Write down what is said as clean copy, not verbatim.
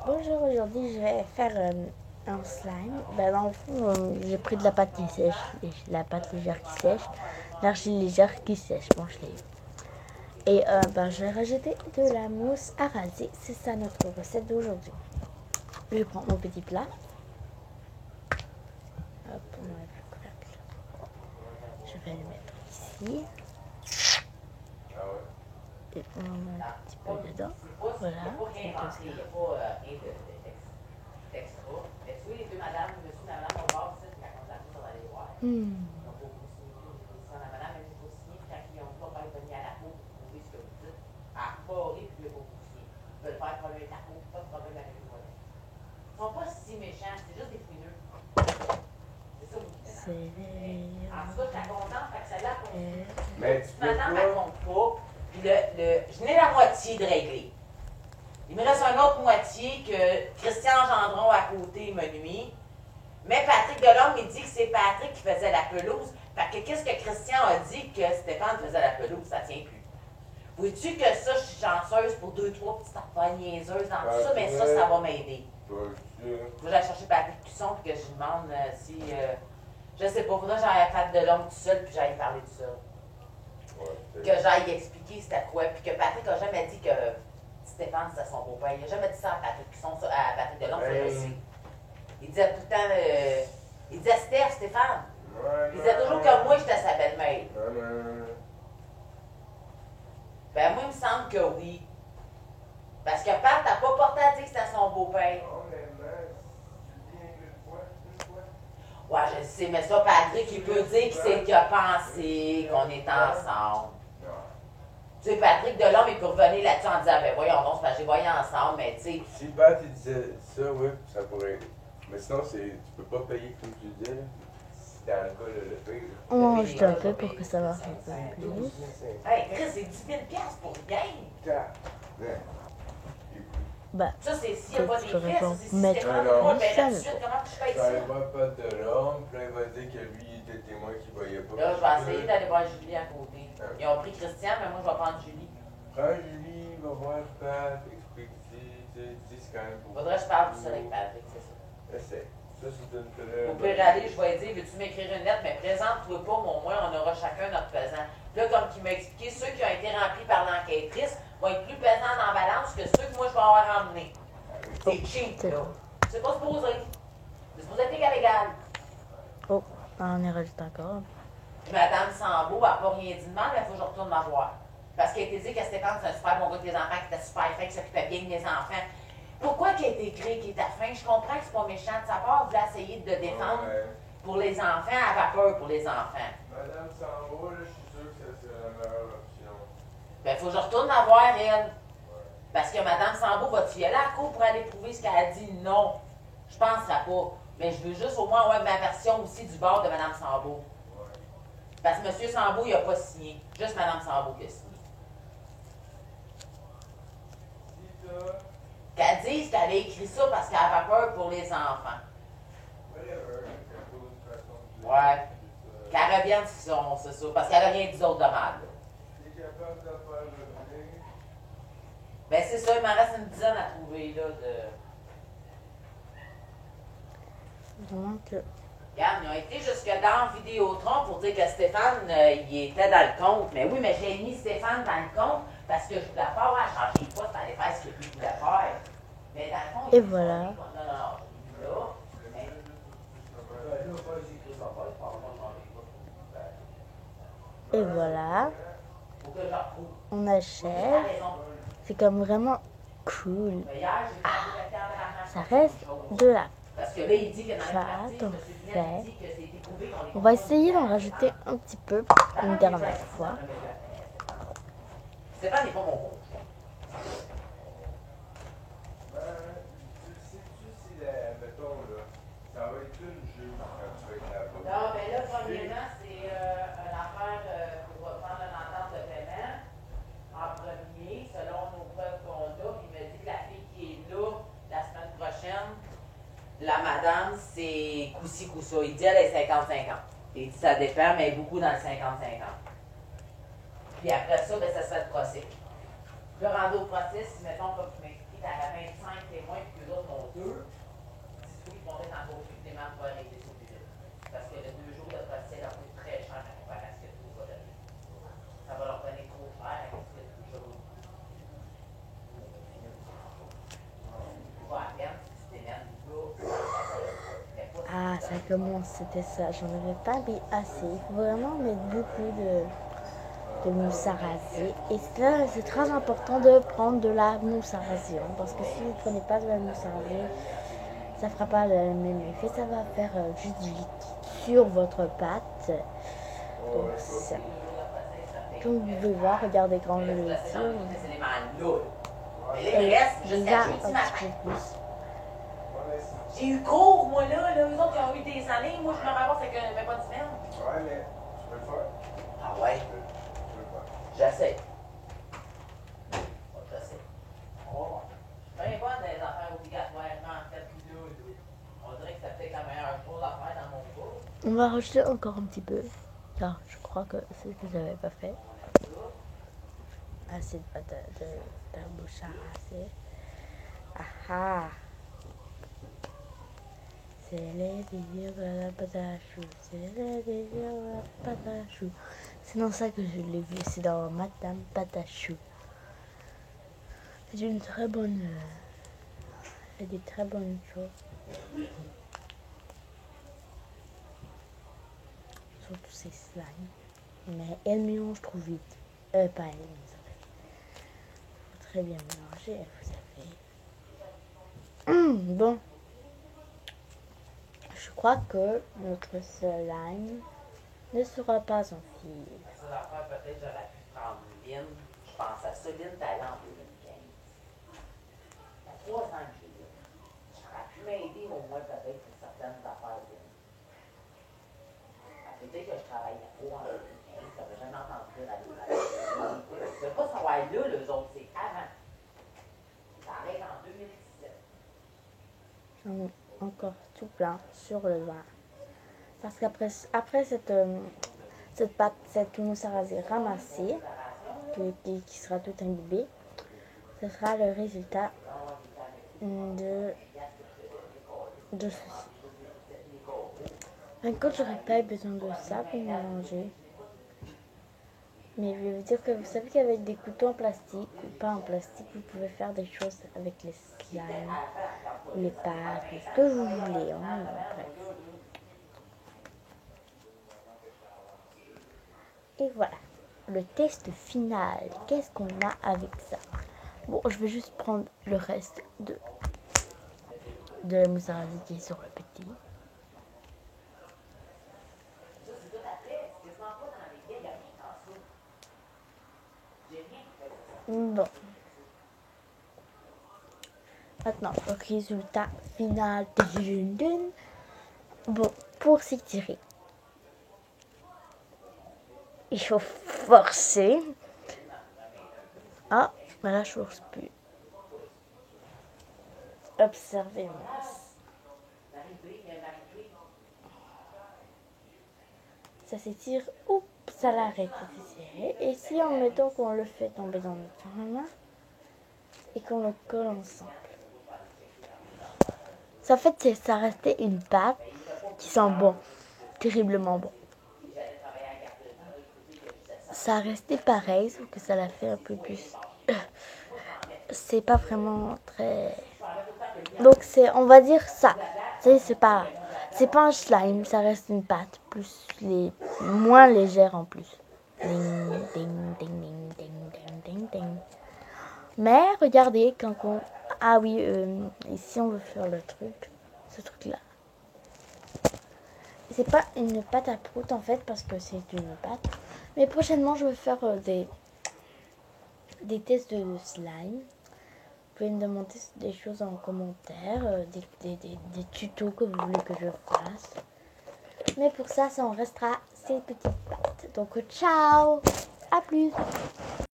Bonjour, aujourd'hui je vais faire un slime. Dans le fond, j'ai pris de la pâte qui sèche, la pâte légère qui sèche, l'argile légère qui sèche. Bon, je l'ai eu. Et je vais rajouter de la mousse à raser. C'est ça notre recette d'aujourd'hui. Je prends mon petit plat. Hop, on enlève le couvercle. Je vais le mettre ici. Et on en met un petit peu dedans. Voilà, c'est comme ça. Mais madame, elle compte pas. Puis je n'ai la moitié de réglé. Il me reste une autre moitié que Christian Gendron à côté me nuit. Mais Patrick Delhomme, il dit que c'est Patrick qui faisait la pelouse. Fait que qu'est-ce que Christian a dit que Stéphane faisait la pelouse? Ça tient plus. Vois-tu que ça, je suis chanceuse pour 2-3 petites affaires niaiseuses dans tout ça, mais ça va m'aider. Faut que j'aille chercher Patrick Cusson et que je lui demande si... je sais pas, faudrait que j'aille à Pat Delhomme tout seul puis j'aille parler tout seul. Ouais, que j'aille expliquer c'était quoi. Puis que Patrick n'a jamais dit que Stéphane c'était son beau-père. Il n'a jamais dit ça à Patrick Cusson, à Patrick Delhomme, ça je sais. Il disait tout le temps... il disait Stéphane. Il disait toujours que moi j'étais sa belle-mère. Ben moi il me semble que oui. Parce que Pat n'a pas porté à dire que c'était son beau-père. Ouais, je sais, mais ça, Patrick, il peut dire que c'est qu'il a pensé qu'on est ensemble. Tu sais, Patrick Delhomme, il peut revenir là-dessus en disant, ben voyons, non, c'est parce que j'ai voyé ensemble, mais tu sais. Si Pat, il disait ça, oui, ça pourrait aider. Mais sinon, tu peux pas payer comme tu disais, là. Si dans le cas, le pire. On rajoute un peu pour que ça marche un peu plus. Hey, Chris, c'est 10 000 $$ pour rien. Bah, ça, c'est s'il n'y a pas des frais, c'est mettre Stéphane un paierait tout de suite. Comment tu payes ça? Ça va pas de l'homme, puis là, il va dire que lui, il était témoin qu'il voyait pas. Là, je vais essayer d'aller voir Julie à côté. Ils ont pris Christian, mais moi, je vais prendre Julie. Prends Julie, va voir Pat, explique-lui, dis c'est quand même pour. Faudrait que je parle tout seul avec Patrick, c'est ça. Essaye. Ça, c'est une très. Au pire aller, je vais dire, veux-tu m'écrire une lettre, mais présente-toi pas, mais au moins, on aura chacun notre pesant. Là, comme il m'a expliqué, ceux qui ont été remplis par l'enquêtrice vont être plus pesants dans la balance que ceux que moi, je vais avoir ramenés. C'est cheap, là. C'est pas supposé. C'est supposé être égal égal. Oh, on y rajoute encore. Madame Sambeau n'a pas rien dit de mal, mais il faut que je retourne la voir. Parce qu'elle a été dit que Stéphane, c'est un super bon gars avec les enfants, qui était super fin, qui s'occupait bien des enfants. Pourquoi qu'elle a été écrit qu'il était fin? Je comprends que c'est pas méchant de sa part, vous essayer de défendre pour les enfants, elle avait peur pour les enfants. Madame Sambeau, là, je suis sûr que ça serait la meilleure option. Ben, il faut que je retourne la voir, elle. Parce que Mme Sambeau va te filer à la cour pour aller prouver ce qu'elle a dit. Non, je ne penserai pas. Mais je veux juste au moins avoir ma version aussi du bord de Mme Sambeau. Parce que M. Sambeau, il n'a pas signé. Juste Mme Sambeau qui a signé. Qu'elle dise qu'elle a écrit ça parce qu'elle avait peur pour les enfants. Ouais. Qu'elle revienne sur son, c'est ça. Parce qu'elle n'a rien dit d'autre de mal. Ben c'est ça, il m'en reste une dizaine à trouver, là, de... Regarde, ils ont été jusque dans Vidéotron pour dire que Stéphane, il était dans le compte. Mais oui, mais j'ai mis Stéphane dans le compte parce que je voulais pas avoir changé de poste pour aller faire ce qu'il voulait faire. Mais dans le fond, et voilà. Non, là, Et voilà. On achève. C'est comme vraiment cool. Ah, ça reste de la pâte, on fait. On va essayer d'en rajouter un petit peu une dernière fois. Stéphane n'est pas mon coach. Non, mais là, premièrement, c'est une affaire pour prendre une entente de paiement. En premier, selon nos preuves qu'on a, il me dit que la fille qui est là la semaine prochaine, la madame, c'est coup-ci, coup-ça. Il dit elle est 50-50. Il dit ça dépend, mais beaucoup dans le 50-50. Puis après ça, ben, ça serait le procès. Là, rendu au procès, si mettons, comme tu m'expliques, tu avais 25 témoins, puis eux autres que moi c'était ça, j'en avais pas mis assez. Il faut vraiment mettre beaucoup de mousse à raser. Et ça, c'est très important de prendre de la mousse à raser. Parce que si vous ne prenez pas de la mousse à raser, ça fera pas le même effet. Ça va faire juste du liquide sur votre pâte. Donc, ça. Comme vous pouvez voir, regardez quand je le tire. Et déjà un petit peu plus. J'ai eu cours, moi, là. Eux autres, ils ont eu des années. Moi, je me ramasse avec même pas de semaine. Ouais, mais tu peux le faire. Ah ouais? Tu peux le faire. J'essaie. J'essaie. Oh. Je suis bien bonne des affaires obligatoirement faites là. On dirait que c'est peut-être la meilleure chose à faire dans mon cours. On va rajouter encore un petit peu. Car je crois que c'est ce que j'avais pas fait. Assez de pâte de bouche à raser. Ah ah! C'est les délires de la pâte à choux. C'est les délires de la pâte à choux. C'est dans ça que je l'ai vu. C'est dans Madame Pâte à choux. C'est une très bonne. Elle dit très bonnes choses. Surtout ces slimes. Mais elle mélange trop vite. Pas elle, mais ça fait. Faut très bien mélanger, vous savez. Bon. Je crois que notre slime ne sera pas en fil. Ces affaires, peut-être j'aurais pu prendre Lynn. Je pense à ça. Lynn Talent en 2015. Il y a 3 ans que j'ai Lynn. J'aurais pu m'aider au moins peut-être pour certaines affaires Lynn. Peut-être que je travaillais pas en 2015. Ça n'avait jamais entendu dire à l'université. Je ne veux pas savoir là, les autres, c'est avant. Ça arrête en 2017. J'en ai encore tout plein sur le doigt. Parce qu'après cette pâte, cette mousse à raser ramassée, qui sera tout imbibée, ce sera le résultat de ceci. Quand j'aurais pas eu besoin de ça pour mélanger. Mais je vais vous dire que vous savez qu'avec des couteaux en plastique ou pas en plastique, vous pouvez faire des choses avec les slimes, les pâtes, ce que vous voulez. Hein, bref. Et voilà, le test final. Qu'est-ce qu'on a avec ça? Bon, je vais juste prendre le reste de la mousse à raser qui est sur le petit. Bon. Maintenant, le résultat final. Bon, pour s'étirer, il faut forcer. Ah, mais là, je force plus. Observez-moi. Ça s'étire, oups, ça l'arrête de s'étirer. Et si en mettant qu'on le fait tomber dans notre main et qu'on le colle ensemble, ça fait ça restait une pâte qui sent bon, terriblement bon. Ça restait pareil, sauf que ça l'a fait un peu plus. C'est pas vraiment très. Donc on va dire ça. C'est pas un slime, ça reste une pâte, moins légère en plus. Ding, ding, ding, ding, ding, ding, ding, ding. Mais regardez quand on. Ah oui, ici on veut faire le truc, ce truc là. C'est pas une pâte à prout en fait parce que c'est une pâte. Mais prochainement je vais faire des tests de slime. Vous pouvez me demander des choses en commentaire, des tutos que vous voulez que je fasse. Mais pour ça, ça en restera ces petites pattes. Donc ciao, à plus.